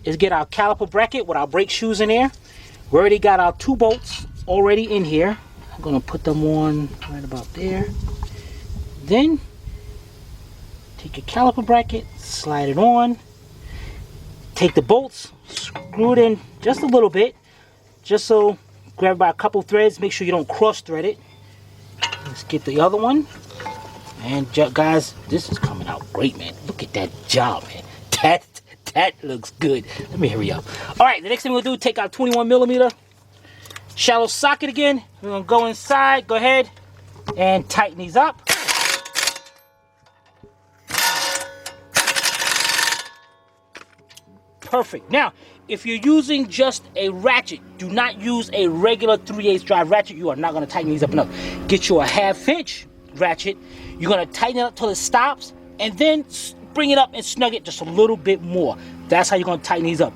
is get our caliper bracket with our brake shoes in there. We already got our 2 bolts already in here. I'm gonna put them on right about there. Then take your caliper bracket, slide it on. Take the bolts, screw it in just a little bit, just so, grab by a couple threads, make sure you don't cross thread it. Let's get the other one. And guys, this is coming out great, man. Look at that job, man. That looks good. Let me hurry up. All right, the next thing we'll do, take our 21mm shallow socket again. We're gonna go inside, go ahead and tighten these up. Perfect. Now, if you're using just a ratchet, do not use a regular 3/8 drive ratchet. You are not going to tighten these up enough. Get you a 1/2 inch ratchet. You're going to tighten it up till it stops, and then bring it up and snug it just a little bit more. That's how you're going to tighten these up.